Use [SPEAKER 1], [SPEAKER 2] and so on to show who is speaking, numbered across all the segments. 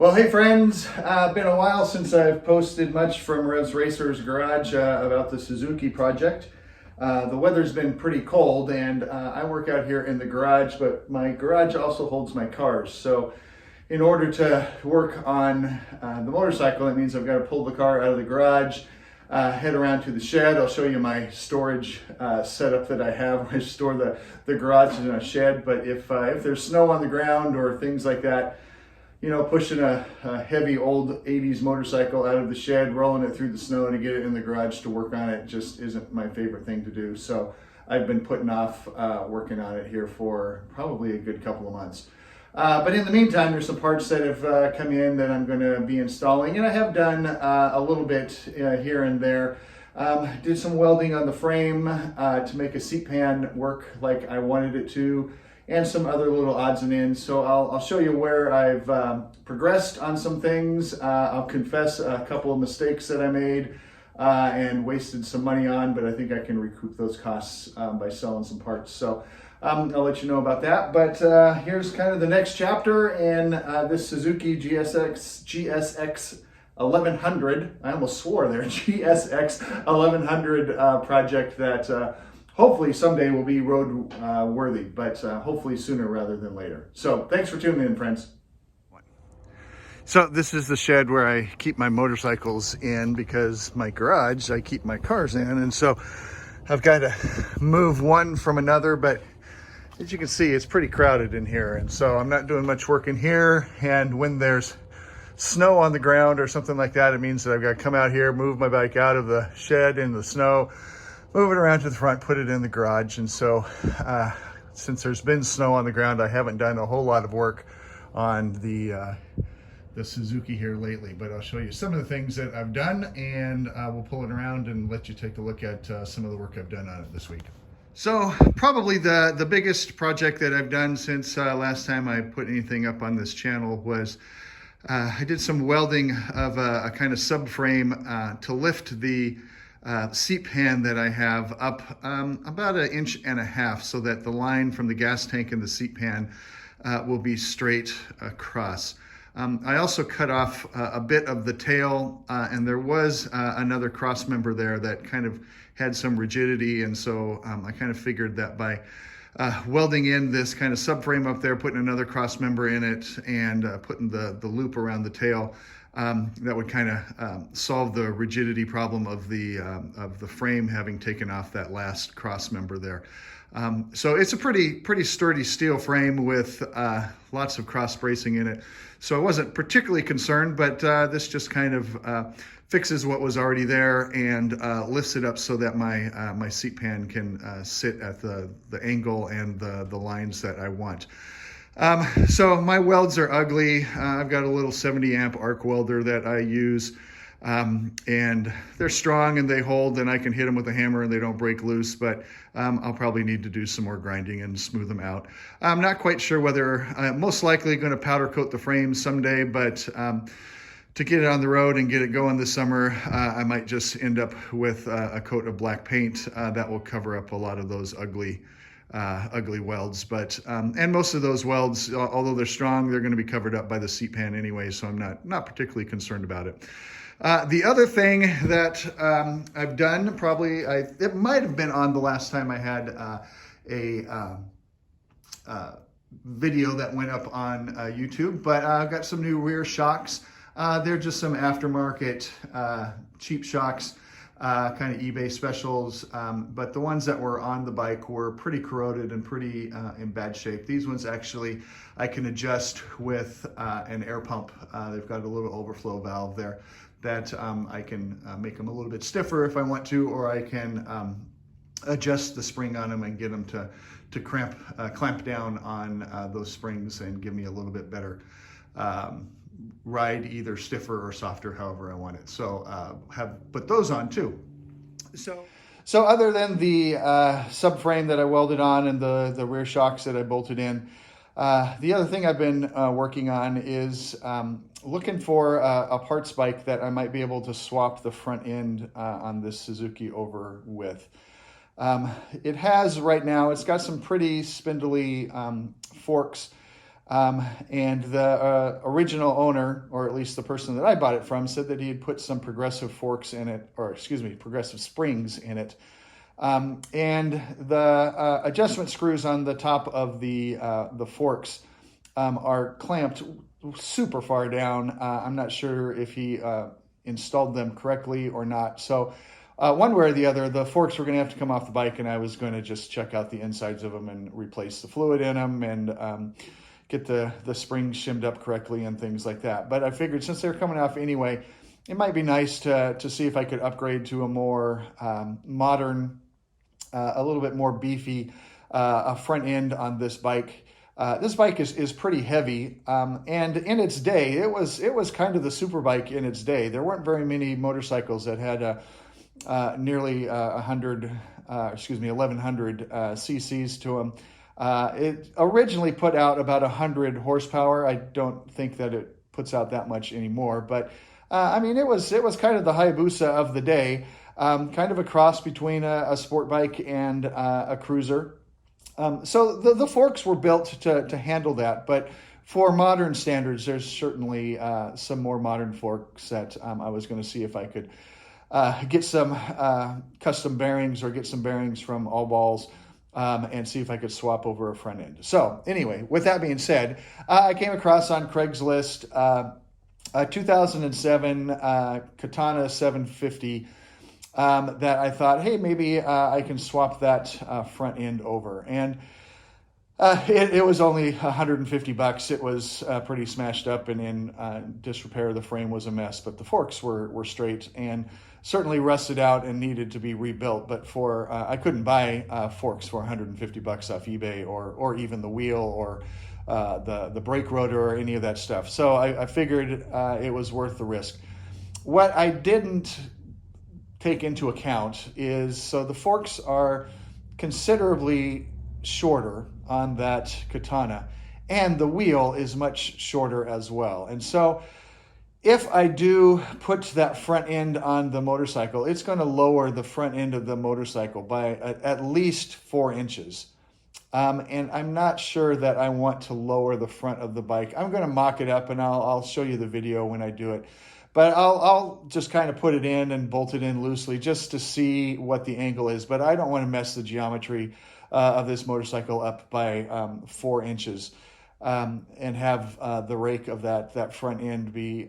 [SPEAKER 1] Well, hey friends, been a while since I've posted much from Revs Racer's garage about the Suzuki project. The weather's been pretty cold and I work out here in the garage, but my garage also holds my cars. So in order to work on the motorcycle, that means I've got to pull the car out of the garage, head around to the shed. I'll show you my storage setup that I have. I store the garage in a shed, but if there's snow on the ground or things like that, you know, pushing a heavy old 80s motorcycle out of the shed, rolling it through the snow to get it in the garage to work on it just isn't my favorite thing to do. So I've been putting off working on it here for probably a good couple of months. But in the meantime, there's some parts that have come in that I'm going to be installing, and I have done a little bit here and there. Did some welding on the frame to make a seat pan work like I wanted it to, and some other little odds and ends. So I'll show you where I've progressed on some things. I'll confess a couple of mistakes that I made and wasted some money on, but I think I can recoup those costs by selling some parts. So I'll let you know about that. But here's kind of the next chapter in this Suzuki GSX 1100. I almost swore there, GSX 1100 project that hopefully someday will be road worthy, but hopefully sooner rather than later. So thanks for tuning in, friends. So this is the shed where I keep my motorcycles in, because my garage I keep my cars in, and so I've got to move one from another, but as you can see, it's pretty crowded in here, and so I'm not doing much work in here. And when there's snow on the ground or something like that, it means that I've got to come out here, move my bike out of the shed in the snow, move it around to the front, put it in the garage. And so since there's been snow on the ground, I haven't done a whole lot of work on the Suzuki here lately, but I'll show you some of the things that I've done, and we'll pull it around and let you take a look at some of the work I've done on it this week. So probably the biggest project that I've done since last time I put anything up on this channel was I did some welding of a kind of subframe to lift the seat pan that I have up about 1.5 inches, so that the line from the gas tank and the seat pan will be straight across. I also cut off a bit of the tail, and there was another cross member there that kind of had some rigidity, and so I kind of figured that by welding in this kind of subframe up there, putting another cross member in it, and putting the loop around the tail, that would kind of solve the rigidity problem of the frame having taken off that last cross member there. So it's a pretty sturdy steel frame with lots of cross bracing in it. So I wasn't particularly concerned, but this just kind of fixes what was already there and lifts it up so that my seat pan can sit at the angle and the lines that I want. So my welds are ugly. I've got a little 70 amp arc welder that I use, and they're strong and they hold, and I can hit them with a hammer and they don't break loose, but I'll probably need to do some more grinding and smooth them out. I'm not quite sure whether I'm most likely going to powder coat the frame someday, but to get it on the road and get it going this summer, I might just end up with a coat of black paint that will cover up a lot of those ugly welds. But and most of those welds, although they're strong, they're going to be covered up by the seat pan anyway, so I'm not particularly concerned about it. The other thing that I've done, probably it might have been on the last time I had a video that went up on YouTube, but I've got some new rear shocks. They're just some aftermarket cheap shocks, kind of eBay specials, but the ones that were on the bike were pretty corroded and pretty in bad shape. These ones actually I can adjust with an air pump. They've got a little overflow valve there that I can make them a little bit stiffer if I want to, or I can adjust the spring on them and get them to clamp down on those springs and give me a little bit better ride, either stiffer or softer, however I want it. So have put those on too. So other than the subframe that I welded on and the rear shocks that I bolted in, the other thing I've been working on is looking for a parts bike that I might be able to swap the front end on this Suzuki over with. It has right now, it's got some pretty spindly forks And the original owner, or at least the person that I bought it from, said that he had put some progressive forks in it, or excuse me, progressive springs in it. And the adjustment screws on the top of the forks are clamped super far down. I'm not sure if he installed them correctly or not. So one way or the other, the forks were going to have to come off the bike, and I was going to just check out the insides of them and replace the fluid in them and get the springs shimmed up correctly and things like that. But I figured since they're coming off anyway, it might be nice to see if I could upgrade to a more modern, a little bit more beefy a front end on this bike. This bike is pretty heavy, and in its day, it was kind of the super bike in its day. There weren't very many motorcycles that had nearly 1100 cc's to them. It originally put out about 100 horsepower. I don't think that it puts out that much anymore, but I mean, it was kind of the Hayabusa of the day, kind of a cross between a sport bike and a cruiser. So the forks were built to handle that, but for modern standards, there's certainly some more modern forks that I was going to see if I could get some custom bearings or get some bearings from All Balls and see if I could swap over a front end. So anyway, with that being said, I came across on Craigslist a 2007 Katana 750 that I thought, hey, maybe I can swap that front end over. And it was only $150. It was pretty smashed up and in disrepair. The frame was a mess, but the forks were straight and certainly rusted out and needed to be rebuilt. But for I couldn't buy forks for $150 off eBay or even the wheel or the brake rotor or any of that stuff. So I figured it was worth the risk. What I didn't take into account is, so the forks are considerably shorter on that Katana, and the wheel is much shorter as well. And so if I do put that front end on the motorcycle, it's going to lower the front end of the motorcycle by at least 4 inches. And I'm not sure that I want to lower the front of the bike. I'm going to mock it up, and I'll show you the video when I do it. But I'll just kind of put it in and bolt it in loosely just to see what the angle is. But I don't want to mess the geometry of this motorcycle up by 4 inches and have the rake of that front end be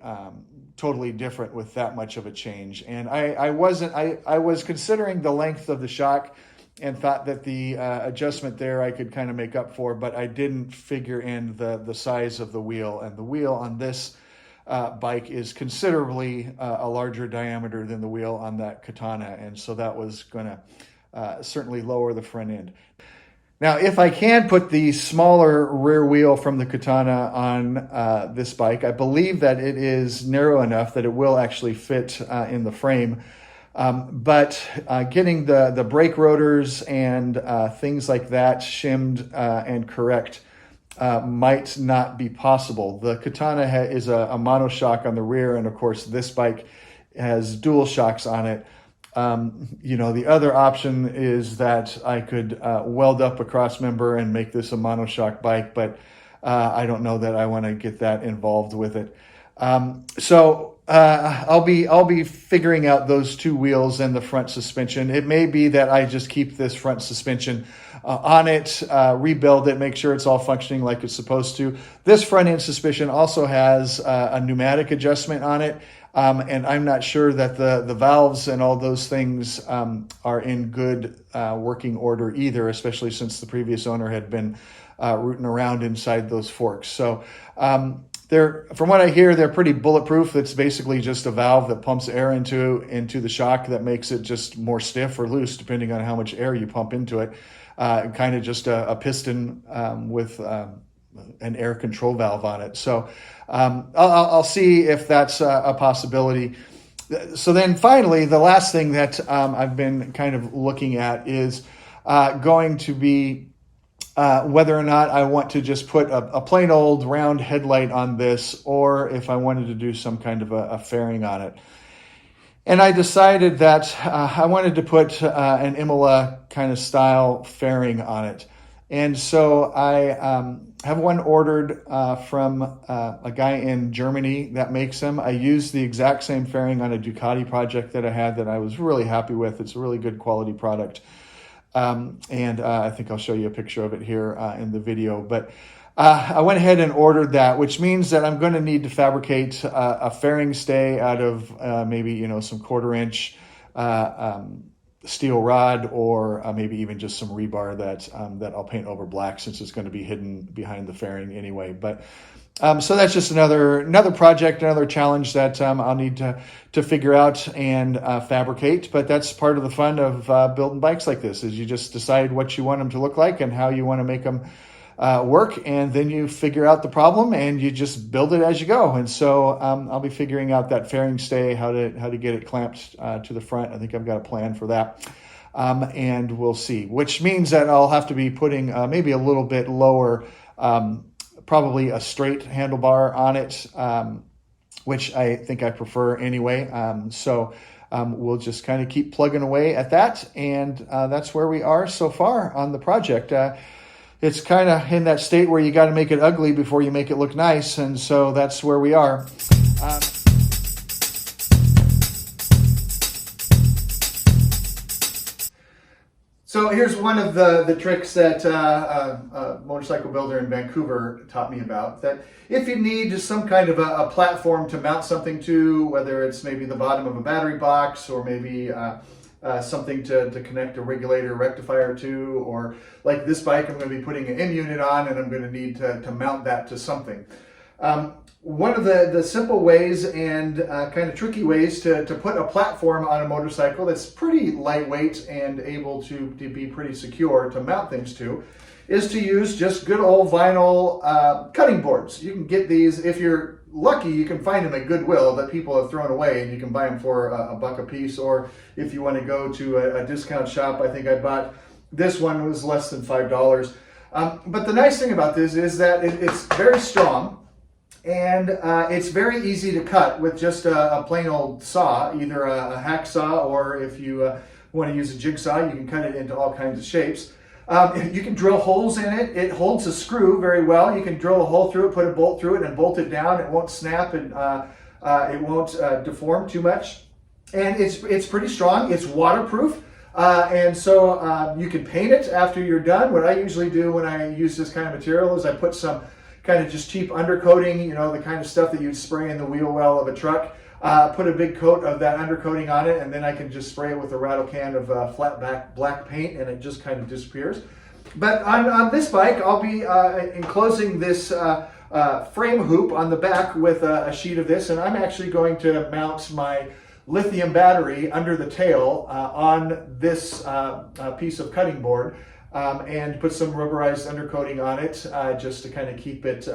[SPEAKER 1] totally different with that much of a change. And I was considering the length of the shock and thought that the adjustment there I could kind of make up for, but I didn't figure in the size of the wheel. And the wheel on this bike is considerably a larger diameter than the wheel on that Katana, and so that was going to certainly lower the front end. Now, if I can put the smaller rear wheel from the Katana on this bike, I believe that it is narrow enough that it will actually fit in the frame. But getting the brake rotors and things like that shimmed and correct might not be possible. The Katana is a monoshock on the rear, and of course this bike has dual shocks on it. The other option is that I could weld up a cross member and make this a monoshock bike, but I don't know that I want to get that involved with it. So I'll be figuring out those two wheels and the front suspension. It may be that I just keep this front suspension on it, rebuild it, make sure it's all functioning like it's supposed to. This front end suspension also has a pneumatic adjustment on it. And I'm not sure that the valves and all those things are in good working order either, especially since the previous owner had been rooting around inside those forks. So from what I hear, they're pretty bulletproof. It's basically just a valve that pumps air into the shock that makes it just more stiff or loose, depending on how much air you pump into it. Kind of just a piston with an air control valve on it. So I'll see if that's a possibility. So then finally, the last thing that I've been kind of looking at is going to be whether or not I want to just put a plain old round headlight on this, or if I wanted to do some kind of a fairing on it. And I decided that I wanted to put an Imola kind of style fairing on it. And so I have one ordered from a guy in Germany that makes them. I used the exact same fairing on a Ducati project that I had that I was really happy with. It's a really good quality product. And I think I'll show you a picture of it here in the video. But I went ahead and ordered that, which means that I'm going to need to fabricate a fairing stay out of maybe, you know, some 1/4 inch steel rod, or maybe even just some rebar that I'll paint over black, since it's going to be hidden behind the fairing anyway. But so that's just another project, another challenge that I'll need to figure out and fabricate. But that's part of the fun of building bikes like this, is you just decide what you want them to look like and how you want to make them work, and then you figure out the problem and you just build it as you go. And so I'll be figuring out that fairing stay, how to get it clamped to the front. I think I've got a plan for that. And we'll see, which means that I'll have to be putting maybe a little bit lower, probably a straight handlebar on it, which I think I prefer anyway. So we'll just kind of keep plugging away at that. And that's where we are so far on the project. It's kind of in that state where you got to make it ugly before you make it look nice. And so that's where we are. So here's one of the tricks that a motorcycle builder in Vancouver taught me about, that if you need just some kind of a platform to mount something to, whether it's maybe the bottom of a battery box, or maybe something to connect a regulator rectifier to, or like this bike, I'm going to be putting an M unit on and I'm going to need to mount that to something. One of the simple ways and kind of tricky ways to put a platform on a motorcycle that's pretty lightweight and able to be pretty secure to mount things to is to use just good old vinyl cutting boards. You can get these, if you're lucky, you can find them at Goodwill that people have thrown away, and you can buy them for $1 a piece. Or if you want to go to a discount shop, I think I bought this one, was less than $5. But the nice thing about this is that it's very strong, and it's very easy to cut with just a plain old saw, either a hacksaw, or if you want to use a jigsaw, you can cut it into all kinds of shapes. You can drill holes in it. It holds a screw very well. You can drill a hole through it, put a bolt through it, and bolt it down. It won't snap, and it won't deform too much. And it's pretty strong. It's waterproof. And so you can paint it after you're done. What I usually do when I use this kind of material is I put some kind of just cheap undercoating, you know, the kind of stuff that you'd spray in the wheel well of a truck. Put a big coat of that undercoating on it, and then I can just spray it with a rattle can of flat back black paint, and it just kind of disappears. But on this bike, I'll be enclosing this frame hoop on the back with a sheet of this, and I'm actually going to mount my lithium battery under the tail on this piece of cutting board, and put some rubberized undercoating on it just to kind of keep it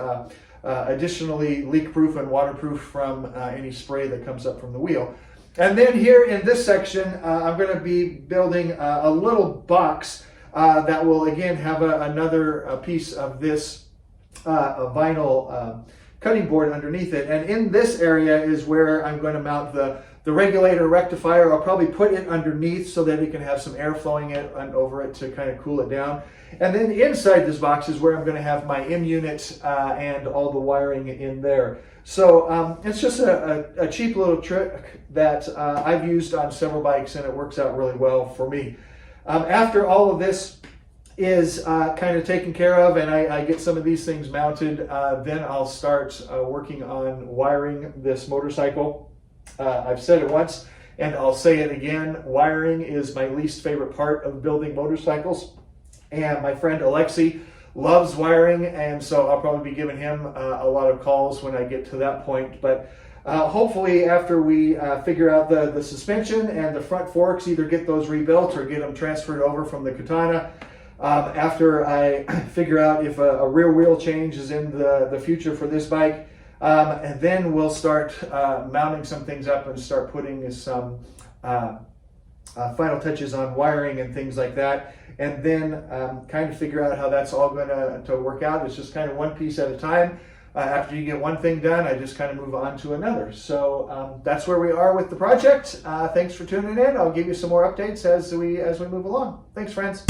[SPEAKER 1] additionally leak-proof and waterproof from any spray that comes up from the wheel. And then here in this section, I'm going to be building a little box that will again have another piece of this vinyl cutting board underneath it. And in this area is where I'm going to mount the regulator rectifier. I'll probably put it underneath so that it can have some air flowing it and over it to kind of cool it down. And then inside this box is where I'm going to have my M unit and all the wiring in there. So it's just a cheap little trick that I've used on several bikes, and it works out really well for me. After all of this is kind of taken care of, and I get some of these things mounted, then I'll start working on wiring this motorcycle. I've said it once, and I'll say it again, wiring is my least favorite part of building motorcycles. And my friend Alexi loves wiring, and so I'll probably be giving him a lot of calls when I get to that point. But hopefully after we figure out the suspension and the front forks, either get those rebuilt or get them transferred over from the Katana. After I figure out if a rear wheel change is in the future for this bike, and then we'll start mounting some things up and start putting some final touches on wiring and things like that, and then kind of figure out how that's all going to work out. It's just kind of one piece at a time. After you get one thing done, I just kind of move on to another. So that's where we are with the project. Thanks for tuning in. I'll give you some more updates as we move along. Thanks, friends.